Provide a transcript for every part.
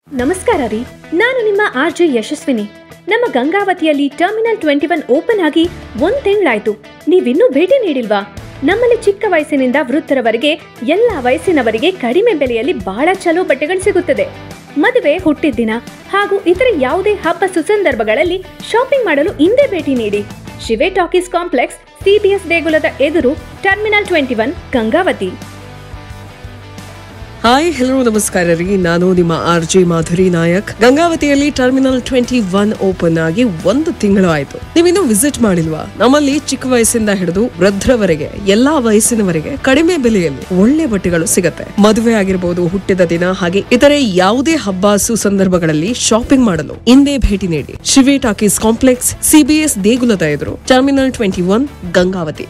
ನಮಸ್ಕಾರ ರೀ, ನಾನು ನಿಮ್ಮ ಆರ್.ಜೆ. ಯಶಸ್ವಿನಿ. ನಮ್ಮ ಗಂಗಾವತಿಯಲ್ಲಿ ಟರ್ಮಿನಲ್ 21 ಓಪನ್ ಆಗಿ 1 ತಿಂಗಳಾಯ್ತು. ನೀವಿನ್ನೂ ಭೇಟಿ ನೀಡಿಲ್ವಾ? ನಮ್ಮಲ್ಲಿ ಚಿಕ್ಕ ವಯಸ್ಸಿನಿಂದ ವೃದ್ಧರವರೆಗೆ ಎಲ್ಲ ವಯಸ್ಸಿನವರಿಗೆ ಕಡಿಮೆ ಬೆಲೆಯಲ್ಲಿ ಬಹಳ ಚಲೋ ಬಟ್ಟೆಗಳು ಸಿಗುತ್ತದೆ. ಮದುವೆ, ಹುಟ್ಟಿದ ಹಾಗೂ ಇತರ ಯಾವುದೇ ಹಬ್ಬ ಸುಸಂದರ್ಭಗಳಲ್ಲಿ ಶಾಪಿಂಗ್ ಮಾಡಲು ಇಂದೇ ಭೇಟಿ ನೀಡಿ. ಶಿವೆ ಟಾಕೀಸ್ ಕಾಂಪ್ಲೆಕ್ಸ್, CBS ದೇಗುಲದ ಎದುರು, ಟರ್ಮಿನಲ್ 21, ಗಂಗಾವತಿ. ಹಾಯ್, ಹೆಲೋ, ನಮಸ್ಕಾರ ರೀ. ನಾನು ನಿಮ್ಮ ಆರ್.ಜೆ. ಮಾಧುರಿ ನಾಯಕ್. ಗಂಗಾವತಿಯಲ್ಲಿ ಟರ್ಮಿನಲ್ 21 ಓಪನ್ ಆಗಿ 1 ತಿಂಗಳು ಆಯ್ತು. ನೀವಿನ್ನೂ ವಿಸಿಟ್ ಮಾಡಿಲ್ವಾ? ನಮ್ಮಲ್ಲಿ ಚಿಕ್ಕ ವಯಸ್ಸಿಂದ ಹಿಡಿದು ವೃದ್ಧರವರೆಗೆ ಎಲ್ಲಾ ವಯಸ್ಸಿನವರೆಗೆ ಕಡಿಮೆ ಬೆಲೆಯಲ್ಲಿ ಒಳ್ಳೆ ಬಟ್ಟೆಗಳು ಸಿಗತ್ತೆ. ಮದುವೆ ಆಗಿರಬಹುದು, ಹುಟ್ಟಿದ ದಿನ, ಹಾಗೆ ಇತರೆ ಯಾವುದೇ ಹಬ್ಬ ಸುಸಂದರ್ಭಗಳಲ್ಲಿ ಶಾಪಿಂಗ್ ಮಾಡಲು ಇಂದೇ ಭೇಟಿ ನೀಡಿ. ಶಿವೆ ಟಾಕೀಸ್ ಕಾಂಪ್ಲೆಕ್ಸ್, CBS ದೇಗುಲದ ಎದುರು, ಟರ್ಮಿನಲ್ 21, ಗಂಗಾವತಿ.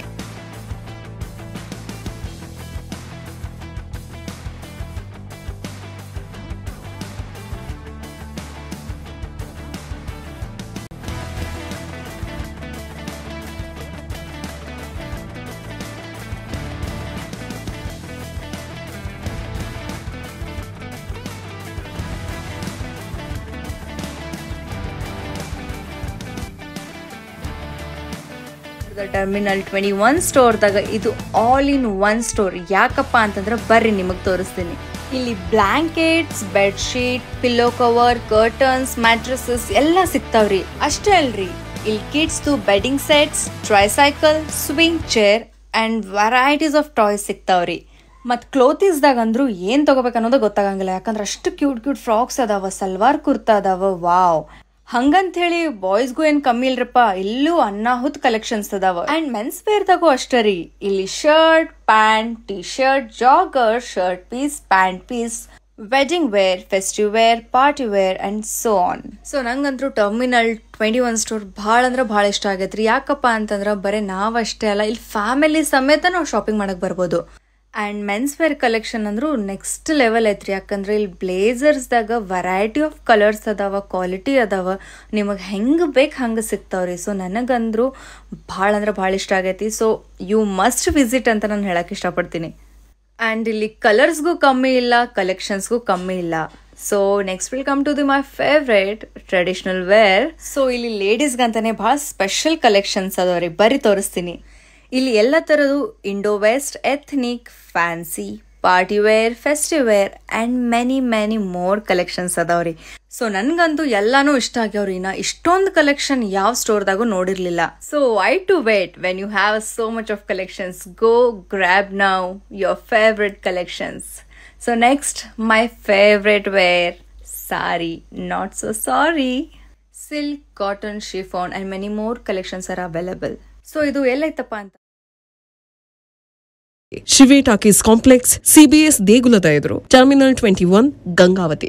ಟರ್ಮಿನಲ್ 21 ಸ್ಟೋರ್ದಾಗ ಇದು ಆಲ್ ಇನ್ ಒನ್ ಸ್ಟೋರ್. ಯಾಕಪ್ಪ ಅಂತಂದ್ರೆ ಬರ್ರಿ ನಿಮಗೆ ತೋರಿಸ್ತೀನಿ. ಇಲ್ಲಿ blankets, bedsheet, pillow cover, curtains, mattresses ಎಲ್ಲ ಸಿಗ್ತಾವ್ರಿ. ಅಷ್ಟೇ ಅಲ್ರಿ, ಇಲ್ಲಿ ಕಿಡ್ಸ್ದು bedding sets, tricycle, swing chair and varieties of toys ಸಿಗ್ತಾವ್ರಿ. ಮತ್ತು ಕ್ಲೋತೀಸ್ದಾಗ ಅಂದ್ರೂ ಏನು ತಗೋಬೇಕು ಅನ್ನೋದು ಗೊತ್ತಾಗಂಗಿಲ್ಲ. ಯಾಕಂದ್ರೆ ಅಷ್ಟು ಕ್ಯೂಟ್ ಫ್ರಾಕ್ಸ್ ಅದಾವ, ಸಲ್ವಾರ್ ಕುರ್ತಾ ಅದಾವ. ವಾವ್! ಹಂಗಂತ ಹೇಳಿ ಬಾಯ್ಸ್ಗೂ ಏನ್ ಕಮ್ಮಿ ಇಲ್ರಪ್ಪ, ಇಲ್ಲೂ ಅನ್ನಾಹುತ್ ಕಲೆಕ್ಷನ್ಸ್ ಅದಾವ. ಅಂಡ್ ಮೆನ್ಸ್ ವೇರ್ದಾಗೂ ಅಷ್ಟೇ ರೀ. ಇಲ್ಲಿ shirt, pant, T shirt, jogger, shirt piece, pant piece, wedding wear, festive wear, party wear and so on. So ನಂಗಂತೂ ಟರ್ಮಿನಲ್ 21 ಸ್ಟೋರ್ ಭಾಳ ಅಂದ್ರೆ ಭಾಳ ಇಷ್ಟ ಆಗೈತ್ರಿ. ಯಾಕಪ್ಪ ಅಂತಂದ್ರೆ ಬರೀ ನಾವಷ್ಟೇ ಅಲ್ಲ, ಇಲ್ಲಿ ಫ್ಯಾಮಿಲಿ ಸಮೇತ ನಾವು ಶಾಪಿಂಗ್ ಮಾಡಕ್ ಬರ್ಬೋದು. ಆ್ಯಂಡ್ ಮೆನ್ಸ್ ವೇರ್ ಕಲೆಕ್ಷನ್ ಅಂದ್ರೂ ನೆಕ್ಸ್ಟ್ ಲೆವೆಲ್ ಐತ್ರಿ. ಯಾಕಂದ್ರೆ ಇಲ್ಲಿ ಬ್ಲೇಸರ್ಸ್ದಾಗ ವೆರೈಟಿ ಆಫ್ ಕಲರ್ಸ್ ಅದಾವ, ಕ್ವಾಲಿಟಿ ಅದಾವ, ನಿಮಗೆ ಹೆಂಗೆ ಬೇಕು ಹಂಗೆ ಸಿಗ್ತಾವ್ರಿ. ಸೊ ನನಗಂದ್ರೂ ಭಾಳ ಅಂದ್ರೆ ಭಾಳ ಇಷ್ಟ ಆಗೈತಿ. ಸೊ ಯು ಮಸ್ಟ್ ವಿಸಿಟ್ ಅಂತ ನಾನು ಹೇಳಕ್ಕೆ ಇಷ್ಟಪಡ್ತೀನಿ. ಆ್ಯಂಡ್ ಇಲ್ಲಿ ಕಲರ್ಸ್ಗೂ ಕಮ್ಮಿ ಇಲ್ಲ, ಕಲೆಕ್ಷನ್ಸ್ಗೂ ಕಮ್ಮಿ ಇಲ್ಲ. So next will come to the my favourite traditional wear. So ಇಲ್ಲಿ ಲೇಡೀಸ್ಗಂತಾನೆ ಭಾಳ ಸ್ಪೆಷಲ್ ಕಲೆಕ್ಷನ್ಸ್ ಅದಾವ್ರಿ. ಬರ್ರಿ ತೋರಿಸ್ತೀನಿ. ಇಲ್ಲಿ ಎಲ್ಲ ಥರದ್ದು Indo west, ethnic, fancy, party wear, festive wear and many more collections ಅದಾವ್ರಿ. ಸೊ ನನ್ಗಂತೂ ಎಲ್ಲಾನು ಇಷ್ಟ ಆಗ್ಯಾವ್ರಿ. ನಾ ಇಷ್ಟೊಂದು ಕಲೆಕ್ಷನ್ ಯಾವ ಸ್ಟೋರ್ದಾಗೂ ನೋಡಿರ್ಲಿಲ್ಲ. So I to wait when you have so much of collections. Go grab now your favourite collections. So next my favourite wear, sari, not so sari. Silk, cotton, chiffon and many more collections are available. So ಇದು ಎಲ್ಲೈತಪ್ಪ ಅಂತ, ಶಿವೆ talkies complex, CBS ದೇಗುಲದ ಎದುರು, terminal 21, Gangavathi.